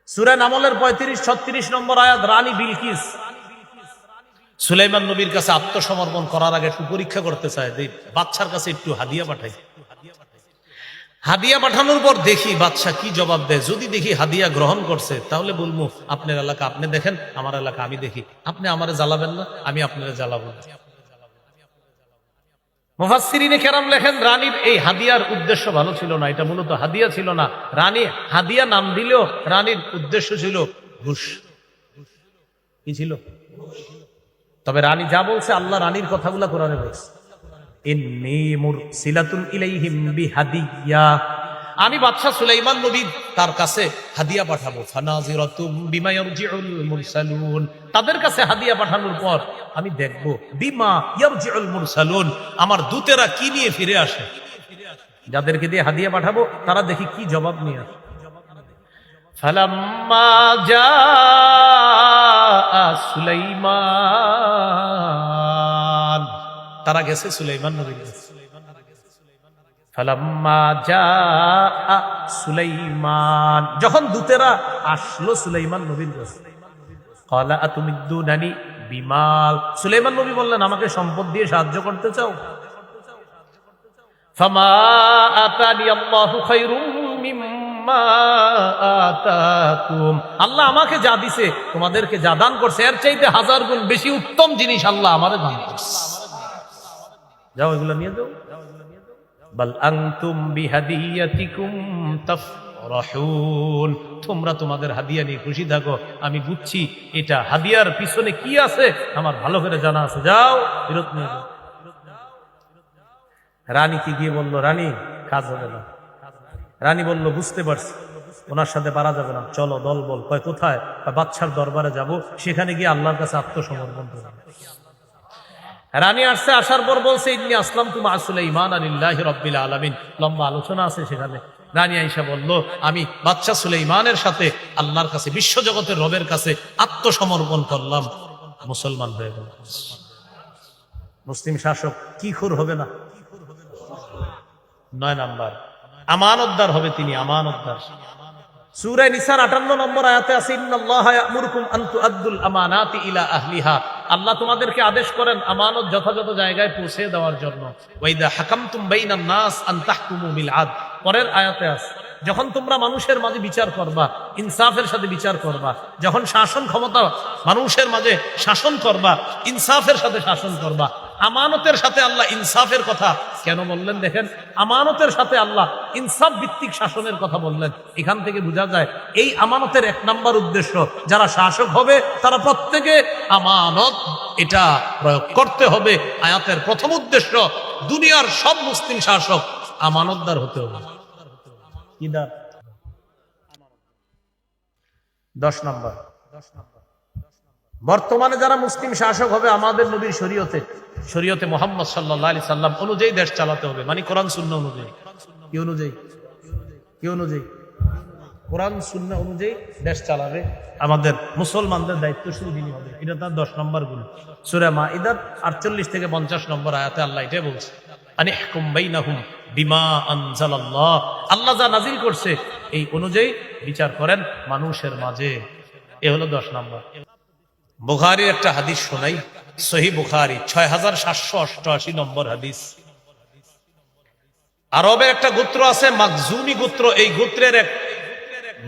সূরা নামলের 35-36 নম্বর আয়াত। রানী বিলকিস সুলাইমান নবীর কাছে আত্মসমর্পণ করার আগে একটু পরীক্ষা করতে চায় যে বাদশার কাছে একটু হাদিয়া পাঠাই। হাদিয়া পাঠানোর পর দেখি বাদশা কি জবাব দেয়। যদি দেখি হাদিয়া গ্রহণ করছে তাহলে বলবো আপনার এলাকা আপনি দেখেন, আমার এলাকা আমি দেখি। আপনি আমারে জ্বালাবেন না, আমি আপনারে জ্বালাবো না। মুফাসসিরিনে কেরাম লেখেন রানীর এই হাদিয়ার উদ্দেশ্য ভালো ছিল না, এটা মূলত হাদিয়া ছিল না। রানী হাদিয়া নাম দিলেও রানীর উদ্দেশ্য ছিল ঘুষ। কি ছিল? তবে রানী যা বলছে, আল্লাহ রানীর কথাগুলা কোরআনে বলছে, ইন্নী মুরসিলাতুন ইলাইহিম বিহাদিয়া, আমি বাদশা সুলাইমান নবী তার কাছে হাদিয়া পাঠাবো। ফানাজিরাতুম বিমা ইয়ারজিউল মুরসালুন, তাদের কাছে হাদিয়া পাঠানোর পর আমি দেখব বিমা ইয়ারজিউল মুরসালুন, আমার দূতেরা কি নিয়ে ফিরে আসে। যাদেরকে দিয়ে হাদিয়া পাঠাবো তারা দেখি কি জবাব নিয়ে আসে। ফালাম্মা জাআ সুলাইমান, তারা গেছে সুলাইমান নবীর কাছে। ফালাম্মা জাআ সুলাইমান, যখন দূতেরা আসলো সুলাইমান নবীর কাছে, ক্বালা আতুমিদ্দুনানি বিমাল, সুলাইমান নবী বললেন আমাকে সম্পদ দিয়ে সাহায্য করতে চাও? ফামা আতানি আল্লাহু খায়রুম মিম্মা আতাকুম, আল্লাহ আমাকে যা দিছে, তোমাদেরকে যা দান করছে এর চাইতে 1000 গুণ বেশি উত্তম জিনিস আল্লাহ আমারে দান করছে। যাও এগুলো নিয়ে যাও। বাল আনতুম বিহাদিয়াতিকুম তাফরাহুন, তোমরা তোমাদের হাদিয়া নিয়ে খুশি থাকো, আমি বুঝছি এটা হাদিয়ার পিছনে কি আছে আমার ভালো করে জানা আছে। যাও ফেরত নিয়ে যাও। রানী কি গিয়ে বলল, রানী কাজ হবে না। রানী বলল বুঝতে পারছি, ওনার সাথে পারা যাবে না, চলো দল বল। কয় কোথায়? বাদশার দরবারে যাব, সেখানে গিয়ে আল্লাহর কাছে আত্মসমর্পণ করব। রানী আসছে, আসার পর বলছে ইন্নী আসলামতু মা সুলাইমান লিল্লাহি রাব্বিল আলামিন। লম্বা আলোচনা আছে সেখানে। রানী আয়েশা বলল আমি বাদশা সুলাইমানের সাথে আল্লাহর কাছে, বিশ্বজগতের রবের কাছে আত্মসমর্পণ করলাম, মুসলমান হয়ে গেল। মুসলিম শাসক কি খুর হবে না? 9 নাম্বার আমানতদার হবে তিনি, আমানতদার। সূরা নিসার 58 নম্বর আয়াতে আছে ইন্নাল্লাহা ইয়া'মুরুকুম আন তুআদ্দুল আমানাতি ইলা আহলিহা, আল্লাহ তোমাদেরকে আদেশ করেন আমানত যথাযথ জায়গায় পৌঁছে দেওয়ার জন্য। ওয়া ইযা হাকামতুম বাইনান নাস আন তাহকুমু বিল আদল, পরের আয়াতে আছে যখন তোমরা মানুষের মাঝে বিচার করবা, ইনসাফের সাথে বিচার করবা। যখন শাসন ক্ষমতা মানুষের মাঝে শাসন করবা, ইনসাফের সাথে শাসন করবা। আমানতের সাথে আল্লাহ ইনসাফের কথা কেন বললেন? দেখেন, আমানতের সাথে আল্লাহ ইনসাফ ভিত্তিক শাসনের কথা বললেন। এখান থেকে বোঝা যায় এই আমানতের 1 নাম্বার উদ্দেশ্য, যারা শাসক হবে তারা প্রত্যেকে আমানত এটা প্রয়োগ করতে হবে। আয়াতের প্রথম উদ্দেশ্য, দুনিয়ার সব মুসলিম শাসক আমানতদার হতে হবে। কি দার? 10 নাম্বার, বর্তমানে যারা মুসলিম শাসক হবে আমাদের নবীর শরীয়তে মুহাম্মদ সাল্লাল্লাহু আলাইহি সাল্লাম অনুযায়ী দেশ চালাতে হবে, মানে কোরআন সুন্নাহ অনুযায়ী। কি অনুযায়ী? কি অনুযায়ী? কোরআন সুন্নাহ অনুযায়ী দেশ চালাবে আমাদের মুসলমানদের দায়িত্ব শুরু দিনই হবে। এটা তার 10 নম্বর গুণ। সূরা মাইদার 48 থেকে 50 নম্বর আয়াতে আল্লাহ এটাই বলছে, আনিহকুম বাইনাহুম বিমা আনজালাল্লাহ, আল্লাহ যা নাজিল করছে এই অনুযায়ী বিচার করেন মানুষের মাঝে। এ হলো 10 নম্বর। বুখারীর একটা হাদিস শোনাই, সহিহ বুখারী 6788 নম্বর হাদিস। আরবের একটা গোত্র আছে মাখজুমি গোত্র, এই গোত্রের এক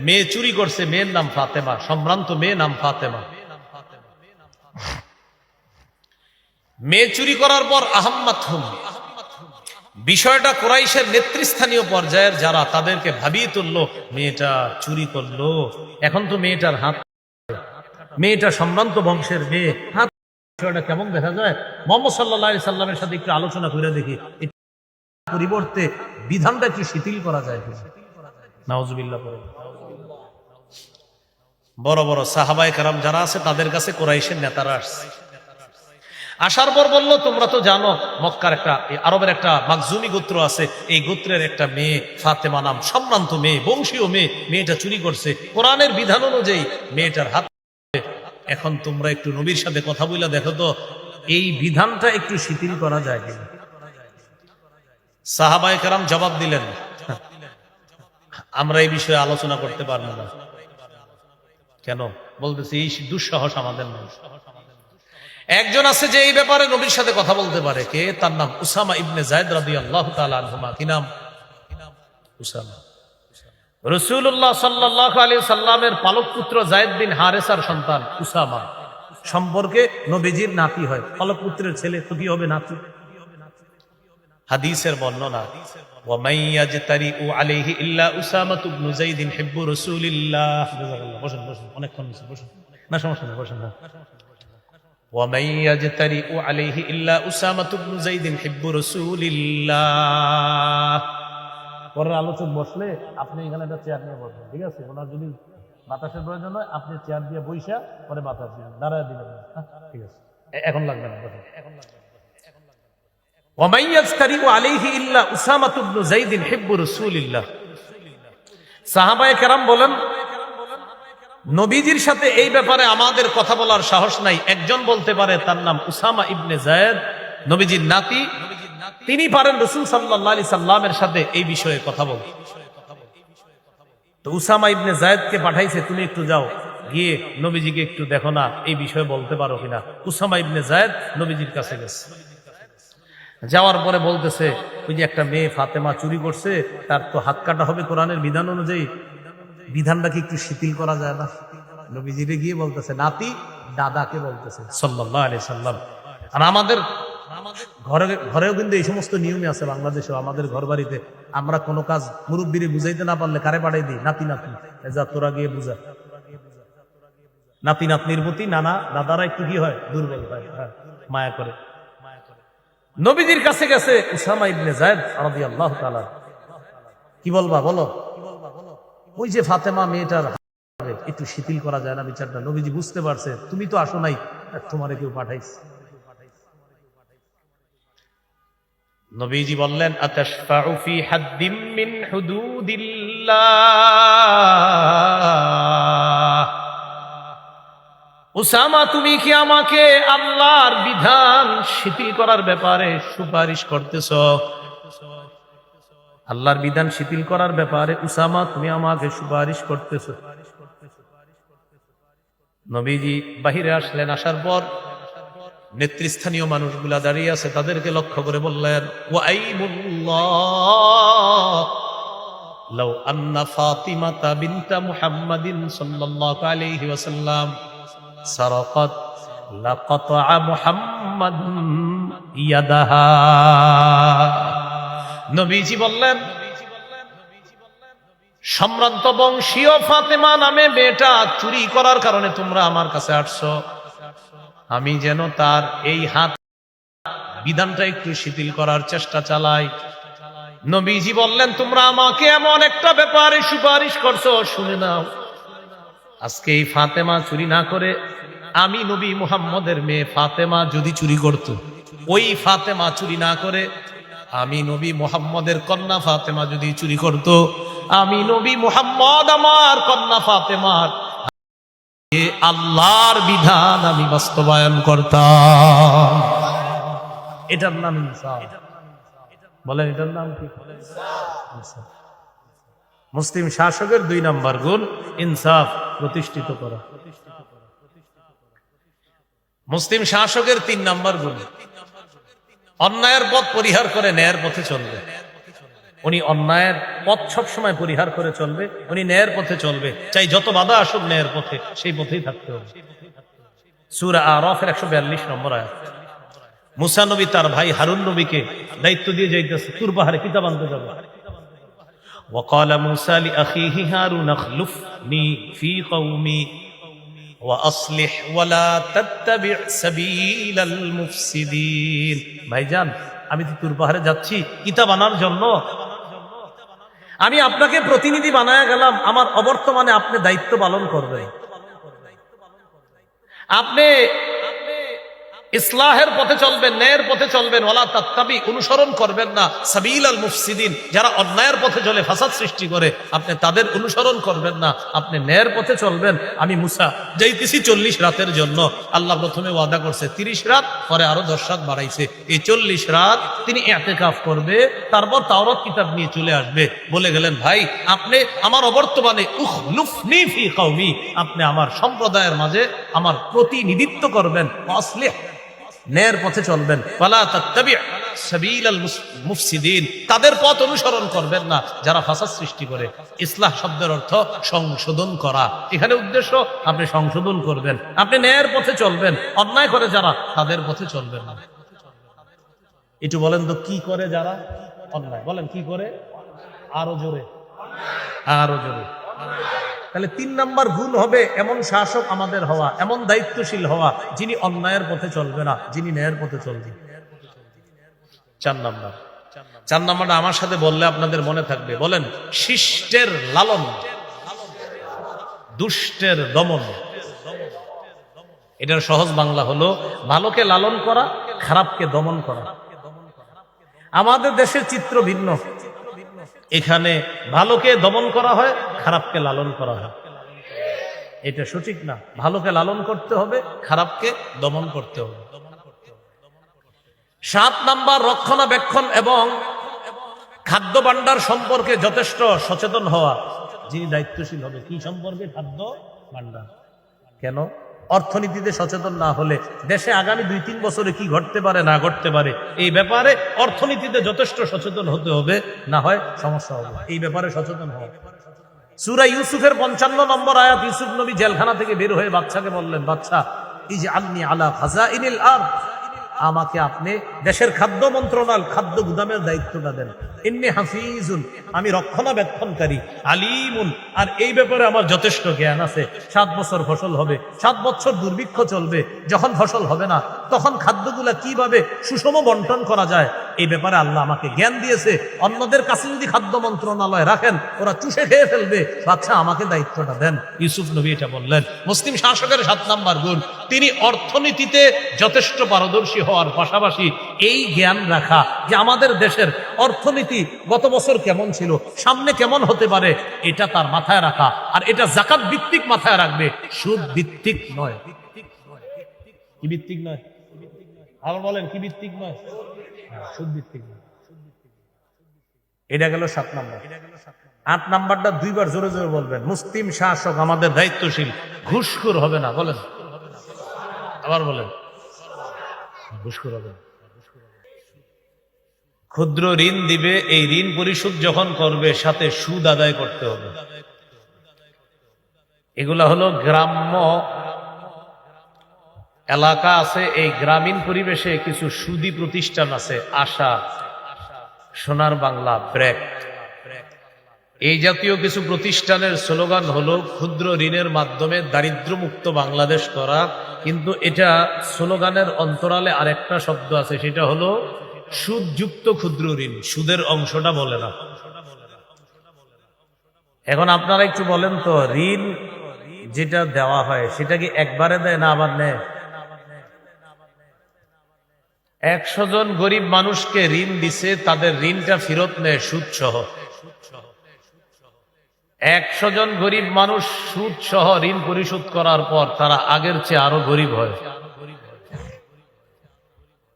মেয়ে চুরি করছে, মেয়ের নাম ফাতেমা, সম্ভ্রান্ত মেয়ে, নাম ফাতেমা। মেয়ে চুরি করার পর আহম্মাত হুম, বিষয়টা কুরাইশের নেতৃস্থানীয় পর্যায়ের যারা, তাদেরকে ভাবিয়ে তুললো মেয়েটা চুরি করলো, এখন তো মেয়েটার হাত, মেয়েটা সম্ভ্রান্ত বংশের মেয়ে, হাত বিষয়টা কেমন দেখা যায়। মুহাম্মদ সাল্লাল্লাহু আলাইহি সাল্লামের সাথে একটু আলোচনা করে দেখি পরিবর্তে বিধানটা কি শিথিল করা যায় কিনা। নাউজুবিল্লাহ পড়ে। বড় বড় সাহাবায়ে কেরাম যারা আছে তাদের কাছে কুরাইশের নেতারা আসছে। আসার পর বলল তোমরা তো জানো মক্কার একটা, আরবের একটা মাখজুমি গোত্র আছে, এই গোত্রের একটা মেয়ে ফাতেমা নাম, সম্ভ্রান্ত মেয়ে, বংশীয় মেয়ে, মেয়েটা চুরি করছে, কোরআনের বিধান অনুযায়ী মেয়েটার হাত। এখন তোমরা একটু নবীর সাথে কথা বলে দেখো তো এই বিধানটা একটু শিথিল করা যায় কিনা। সাহাবায়ে কেরাম জবাব দিলেন আমরা এই বিষয়ে আলোচনা করতে পারবো না। কেন? বলতেছে এই দুঃসাহস আমাদের নেই। একজন আছে যে এই ব্যাপারে নবীর সাথে কথা বলতে পারে। কে? তার নাম উসামা ইবনে যায়েদ রাদিয়াল্লাহু তাআলা আনহুমা। কি নাম? উসামা। রাসূলুল্লাহ সাল্লাল্লাহু আলাইহি সাল্লামের পালক পুত্র যায়েদ বিন হারেসার সন্তান উসামা সম্পর্কে নবীজির নাতি হয়। পালক পুত্রের ছেলে তো কি হবে? নাতি। হাদিসের বর্ণনা, ওয়া মাইয়াজতারিউ আলাইহি ইল্লা উসামা ইবনে যায়েদ হিব্বু রাসূলিল্লাহ। বসেন বসেন, অনেকক্ষণ বসেন। না সমস্যা নেই, বসেন না। ওয়া মাইয়াজতারিউ আলাইহি ইল্লা উসামা ইবনে যায়েদ হিব্বু রাসূলিল্লাহ। পরের আলোচক বসলে আপনি এখানে একটা চেয়ার নিয়ে বসবেন, ঠিক আছে? ওনার যদি বাতাসের প্রয়োজন হয় আপনি চেয়ার দিয়ে বইসা পরে বাতাস দিবেন, দাঁড়ায় দিবেন, ঠিক আছে? এখন লাগবে না, বসেন। ওয়া মাইয়াজতারিউ আলাইহি ইল্লা উসামা ইবনে যায়েদ হিব্বু রাসূলিল্লাহ। সাহাবায়ে কেরাম বলেন, নবীজির সাথে এই ব্যাপারে আমাদের কথা বলার সাহস নাই। একজন বলতে পারে, তার নাম উসামা ইবনে যায়েদ, নবীজির নাতি। তিনি পারেন রাসূল সাল্লাল্লাহু আলাইহি সাল্লামের সাথে এই বিষয়ে কথা বলতে। তো উসামা ইবনে যায়েদকে পাঠাইছে, তুমি একটু যাও, গিয়ে নবীজিকে একটু দেখো না, এই বিষয়ে বলতে পারো কিনা। উসামা ইবনে যায়েদ নবীজির কাছে গেছে। যাওয়ার পরে বলতেছে, ওই যে একটা মেয়ে ফাতেমা চুরি করছে, তার তো হাত কাটা হবে কোরআনের বিধান অনুযায়ী। বিধানটা কি একটু শিথিল করা যায় না? নবীজিরে গিয়ে বলতেছে, নাতি দাদাকে বলতেছে সাল্লাল্লাহু আলাইহি সাল্লাম। আর আমাদের ঘরেও কিন্তু এই সমস্ত নিয়মই আছে। বাংলাদেশেও আমাদের ঘর বাড়িতে আমরা কোনো কাজ মুরব্বীরে বুঝাইতে না পারলে কারে পাঠাই দিই? নাতি নাতনি, যা তোরা গিয়ে বুঝা। নাতি নাতনির প্রতি নানা দাদারা একটু কি হয়? দুর্বল হয়, মায়া করে। নবীজির কাছে গেছে উসামা ইবনে যায়েদ রাদিয়াল্লাহু তাআলা। কি বলবা বলো? ওই যে ফাতেমা মেয়েটার একটু শিথিল করা যায় না বিচারটা? নবীজি বুঝতে পারছে তুমি তো আসো নাই, তোমারে কেউ পাঠাইছে। নবীজি বললেন, আতাশফাউ ফি হাদ্দিম মিন হুদুদিল্লাহ। উসামা, তুমি কি আমাকে আল্লাহর বিধান শিথিল করার ব্যাপারে সুপারিশ করতেছ? আল্লাহর বিধান শিথিল করার ব্যাপারে উসামা তুমি আমাকে সুপারিশ করতেছ? নবীজি বাহিরে আসলেন। আসার পর নেতৃস্থানীয় মানুষগুলা দাঁড়িয়ে আছে, তাদেরকে লক্ষ্য করে বললেন, ওয়া আইমুল্লাহ লাউ আন্না ফাতিমাতা বিনতা মুহাম্মাদিন সাল্লাল্লাহু আলাইহি ওয়াসাল্লাম সারাকাত লাকাতআ মুহাম্মাদুন ইয়াদাহা। নবীজি বললেন, সম্ভ্রান্ত বংশীয় ফাতেমা নামে মেয়েটা চুরি করার কারণে তোমরা আমার কাছে আসছো, আমি যেন তার এই হাত বিধানটা একটু শিথিল করার চেষ্টা চালাই। নবীজি বললেন, তোমরা আমাকে এমন একটা ব্যাপারে সুপারিশ করছো, শুনে নাও। আজকে এই ফাতেমা চুরি না করে আমি নবী মুহাম্মদের মেয়ে ফাতেমা যদি চুরি করত, ওই ফাতেমা চুরি না করে আমি নবী মুহাম্মদের কন্যা ফাতেমা যদি চুরি করত, আমি নবী মুহাম্মদ আমার কন্যা ফাতেমার আল্লাহর বিধান আমি বাস্তবায়ন করতাম। এটার নাম ইনসাফ। বলেন, এটার নাম কি? মুসলিম শাসকের 2 নম্বর গুণ ইনসাফ প্রতিষ্ঠিত করা। মুসলিম শাসকের 3 নম্বর গুণ অন্যায়ের পথ পরিহার করে ন্যায়ের পথে চলবে। উনি অন্যায়ের পথ সবসময় পরিহার করে চলবে, উনি ন্যায়ের পথে চলবে, চাই যত বাধা আসুক ন্যায়ের পথে সেই পথেই থাকতে হবে। সূরা আরাফের 142 নম্বর আয়াত। মুসা নবী তার ভাই হারুন নবীকে দায়িত্ব দিয়ে যাইতেছে, তুর পাহাড়ে কিতাব আনতে যাবে। وقال موسى لأخيه هارون اخلفني في قومي وأصلح ولا تتبع سبيل المفسدين। ভাইজান, আমি তো তুর পাহাড়ে যাচ্ছি কিতাব আনার জন্য, আমি আপনাকে প্রতিনিধি বানায়া গেলাম, আমার অবর্তমানে আপনি দায়িত্ব পালন করবেন। আপনি ইসলাহের পথে চলবেন, ন্যায়ের পথে চলবেন। ওয়ালা তাত্তাবি, অনুসরণ করবেন না সাবিলাল মুফসিদিন, যারা অন্যায়ের পথে চলে ফাসাদ সৃষ্টি করে, আপনি তাদের অনুসরণ করবেন না, আপনি ন্যায়ের পথে চলবেন। আমি মুসা যাইতেছি 40 রাতের জন্য, আল্লাহ প্রথমে ওয়াদা করছে 30 রাত, পরে আরো 10 রাত বাড়াইছে। এই 40 রাত তিনি ইতিকাফ করবে, তারপর তাওরাত কিতাব নিয়ে চলে আসবে। বলে গেলেন, ভাই আপনি আমার অবর্তমানে উখলুফনি ফি কওমি, আপনি আমার সম্প্রদায়ের মাঝে আমার প্রতিনিধিত্ব করবেন, আসলিহ, ন্যায়ের পথে চলবেন। ওয়ালা তাত্তাবি সাবিলাল মুফসিদিন, তাদের পথ অনুসরণ করবেন না যারা ফাসাদ সৃষ্টি করে। ইসলাহ শব্দের অর্থ সংশোধন করা, এখানে উদ্দেশ্য আপনি সংশোধন করবেন, আপনি ন্যায়ের পথে চলবেন। অন্যায় করে যারা, তাদের পথে চলবেন না। একটু বলেন তো, কি করে যারা অন্যায়? বলেন কি করে, আরো জোরে, আরো জোরে। তাহলে 3 নাম্বার ভুল হবে এমন শাসক আমাদের হওয়া, এমন দায়িত্বশীল হওয়া যিনি অন্যায়ের পথে চলবে না, যিনি ন্যায়ের পথে চলবে। 4 নাম্বারটা আমার সাথে বললে আপনাদের মনে থাকবে। বলেন, শিষ্টের লালন, দুষ্টের দমন। এটার সহজ বাংলা হলো ভালোকে লালন করা, খারাপকে দমন করা। আমাদের দেশের চিত্র ভিন্ন, এখানে ভালোকে দমন করা হয়, খারাপকে লালন করা হয়। এটা সঠিক না। ভালোকে লালন করতে হবে, খারাপকে দমন করতে হবে। 7 নাম্বার, রক্ষণাবেক্ষণ এবং খাদ্য ভাণ্ডার সম্পর্কে যথেষ্ট সচেতন হওয়া। যিনি দায়িত্বশীল হবে কি সম্পর্কে? খাদ্য ভাণ্ডার। কেন? অর্থনীতিতে সচেতন না হলে দেশে আগামী 2-3 বছরে কি ঘটতে পারে না ঘটতে পারে, এই ব্যাপারে অর্থনীতিতে যথেষ্ট সচেতন হতে হবে, না হয় সমস্যা হবে। এই ব্যাপারে সচেতন হওয়া। সূরা ইউসুফের 55 নম্বর আয়াত, ইউসুফ নবী জেলখানা থেকে বের হয়ে বাচ্চাকে বললেন, বাচ্চা, ইজআলনি আলা খাযাইনিল আরদ, আমাকে আপনি দেশের খাদ্য মন্ত্রণালয়, খাদ্য গুদামের দায়িত্বটা দেন। ইন্নী হাফিজুন, আমি রক্ষণাবেক্ষণকারী, আলিমুন, আর এই ব্যাপারে আমার যথেষ্ট জ্ঞান আছে। 7 বছর ফসল হবে, 7 বছর দুর্ভিক্ষ চলবে, যখন ফসল হবে না তখন খাদ্যগুলা কিভাবে সুষম বন্টন করা যায়, এই ব্যাপারে আল্লাহ আমাকে জ্ঞান দিয়েছে। অন্যদের কাছে যদি খাদ্য মন্ত্রণালয় রাখেন, ওরা চুষে খেয়ে ফেলবে, বাচ্চা আমাকে দায়িত্বটা দেন। ইউসুফ নবী এটা বললেন। মুসলিম শাসকের 7 নাম্বার গুণ, তিনি অর্থনীতিতে যথেষ্ট পারদর্শী হওয়ার পাশাপাশি এই জ্ঞান রাখা যে আমাদের দেশের অর্থনীতি গত বছর কেমন ছিল, সামনে কেমন হতে পারে, এটা তার মাথায় রাখা। আর এটা যাকাত ভিত্তিক মাথায় রাখবে, সুদ ভিত্তিক নয়। কি ভিত্তিক নয়? আবার বলেন, কি ভিত্তিক নয়? সুদ ভিত্তিক নয়। এটা গেল 7 নাম্বার। 8 নাম্বারটা 2 বার জোরে জোরে বলবেন। মুসলিম শাসক আমাদের দায়িত্বশীল, ঘুষখোর হবে না। বলেন, আবার বলেন, ঘুষখোর হবে না। ক্ষুদ্র ঋণ দিবে, এই ঋণ পরিশোধ যখন করবে সাথে সুদ আদায় করতে হবে। এগুলা হলো গ্রাম্য এলাকা আছে, এই গ্রামীণ পরিবেশে কিছু সুদী প্রতিষ্ঠান আছে, আশা, সোনার বাংলা, ব্র্যাক, এই জাতীয় কিছু প্রতিষ্ঠানের স্লোগান হলো ক্ষুদ্র ঋণের মাধ্যমে দারিদ্র্যমুক্ত বাংলাদেশ করা। কিন্তু এটা স্লোগানের অন্তরালে আরেকটা শব্দ আছে, সেটা হলো সুদযুক্ত ক্ষুদ্র ঋণ। সুদের অংশটা বলে না। এখন আপনারা একটু বলেন তো, ঋণ যেটা দেওয়া হয় সেটা কি একবারে দেয় না আবার নেয়? 100 জন গরিব মানুষকে ঋণ দিছে, তাদের ঋণটা ফেরত নেয় সুদ সহ। 100 জন গরিব মানুষ সুদ সহ ঋণ পরিশোধ করার পর তারা আগের চেয়ে আরো গরিব হয়।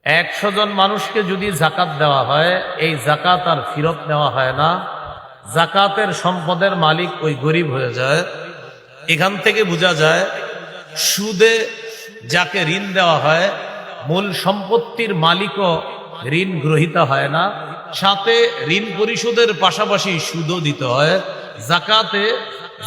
100 জন মানুষকে যদি জাকাত দেওয়া হয়, এই জাকাত আর ফেরত নেওয়া হয় না, জাকাতের সম্পদের মালিক ওই গরিব হয়ে যায়। এখান থেকে বোঝা যায় সুদে যাকে ঋণ দেওয়া হয়, মূল সম্পত্তির মালিকও ঋণ গ্রহীতা হয় না, সাথে ঋণ পরিশোধের পাশাপাশি সুদও দিতে হয়।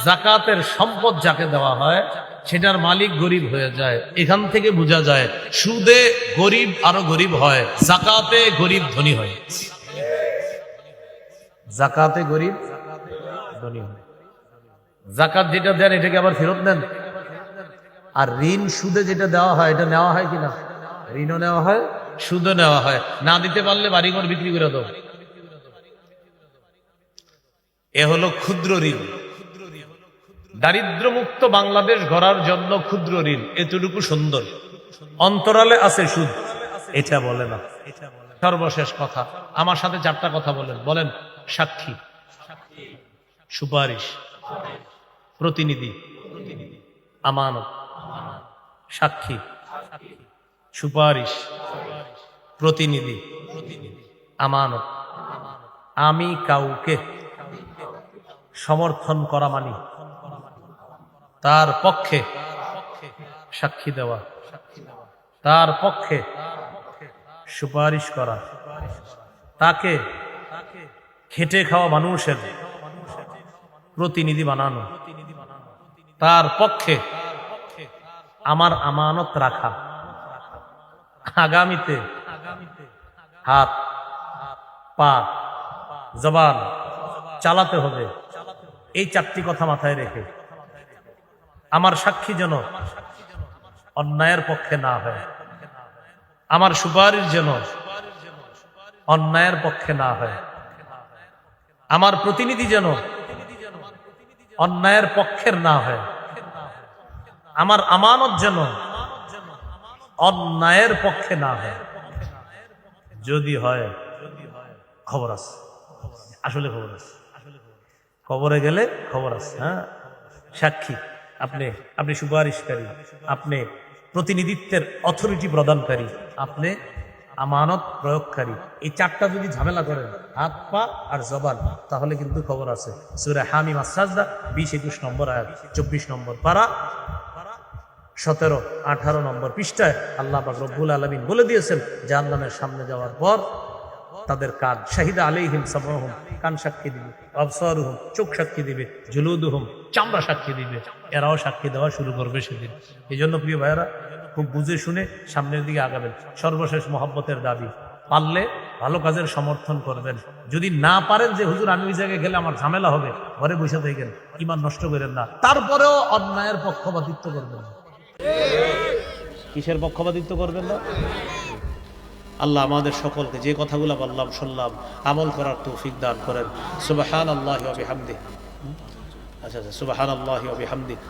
জাকাতের সম্পদ যাকে দেওয়া হয় সেটার মালিক গরিব হয়ে যায়। এখান থেকে বোঝা যায় সুদে গরিব আরো গরিব হয়, জাকাতে গরিব ধনী হয়। জাকাতে গরিব ধনী হয়। জাকাত যেটা দেন এটাকে আবার ফেরত দেন। আর ঋণ সুদে যেটা দেওয়া হয়, এটা নেওয়া হয় কিনা? ঋণও নেওয়া হয়, সুদও নেওয়া হয়। না দিতে পারলে বাড়িঘর বিক্রি করে দাও। এ হলো ক্ষুদ্র ঋণ। দারিদ্র্যমুক্ত বাংলাদেশ গড়ার জন্য ক্ষুদ্র ঋণ এতটুকু সুন্দর। অন্তরালে আছে সুদ, এটা বলে না। সর্বশেষ কথা, আমার সাথে 4টা কথা বলেন। বলেন, সাক্ষী, সুপারিশ, প্রতিনিধি, আমানত। সাক্ষী, সুপারিশ, প্রতিনিধি, আমানত। আমি কাউকে সমর্থন করা মানি তার পক্ষে সাক্ষী দেওয়া, তার পক্ষে সুপারিশ করা, তাকে খেটে খাওয়া মানুষের প্রতিনিধি বানানো, তার পক্ষে আমার আমানত রাখা। আগামীতে হাত, পা, জবান চালাতে হবে এই 4টি কথা মাথায় রেখে। আমার সাক্ষী যেন অন্যায়ের পক্ষে না হয়, আমার সুপারিশ যেন অন্যায়ের পক্ষে না হয়, আমার প্রতিনিধি যেন অন্যায়ের পক্ষের না হয়, আমার আমানত যেন অন্যায়ের পক্ষে না হয়। যদি হয় খবর আছে, আসলে খবর আছে, খবরে গেলে খবর আছে। হ্যাঁ, সাক্ষী আপনি সুপারিশকারী, আপনি প্রতিনিধিত্বের অথরিটি প্রদানকারী, আপনি আমানত প্রয়োগকারী। এই 4টা যদি ঝামেলা করেন, হাত, পা আর জবান, তাহলে কিন্তু খবর আছে। সূরা হামিম আস-সাজদা 20-21 নম্বর আয়াত, 24 নম্বর পারা, 17-18 নম্বর পৃষ্ঠায় আল্লাহ পাক রব্বুল আলামিন বলে দিয়েছেন, জাহান্নামের সামনে যাওয়ার পর তাদের কান, শাহিদা আলাইহিম সামউহুম, কান সাক্ষী দিবে, আবসারুহুম, চোখ সাক্ষী দিবে, জুলুদুহুম, চামড়া সাক্ষী দিবে। এরাও সাক্ষী দেওয়া শুরু করবে সেদিন। এই জন্য প্রিয় ভাইয়েরা, খুব বুঝে শুনে সামনের দিকে আগাবেন। সর্বশেষ মহব্বতের দাবি, পারলে ভালো কাজের সমর্থন করবেন। যদি না পারেন যে হুজুর আমি ওই জায়গায় গেলে আমার ঝামেলা হবে, ঘরে বসে থাকেন, ঈমান নষ্ট করেন না। তারপরেও অন্যায়ের পক্ষপাতিত্ব করবেন না। কিসের পক্ষপাতিত্ব করবেন না? আল্লাহ আমাদের সকলকে যে কথাগুলো বললাম শুনলাম আমল করার তৌফিক দান করেন। সুবহানাল্লাহি ওয়া বিহামদিহি। আচ্ছা, সুবহানাল্লাহি ওয়া বিহামদিহি।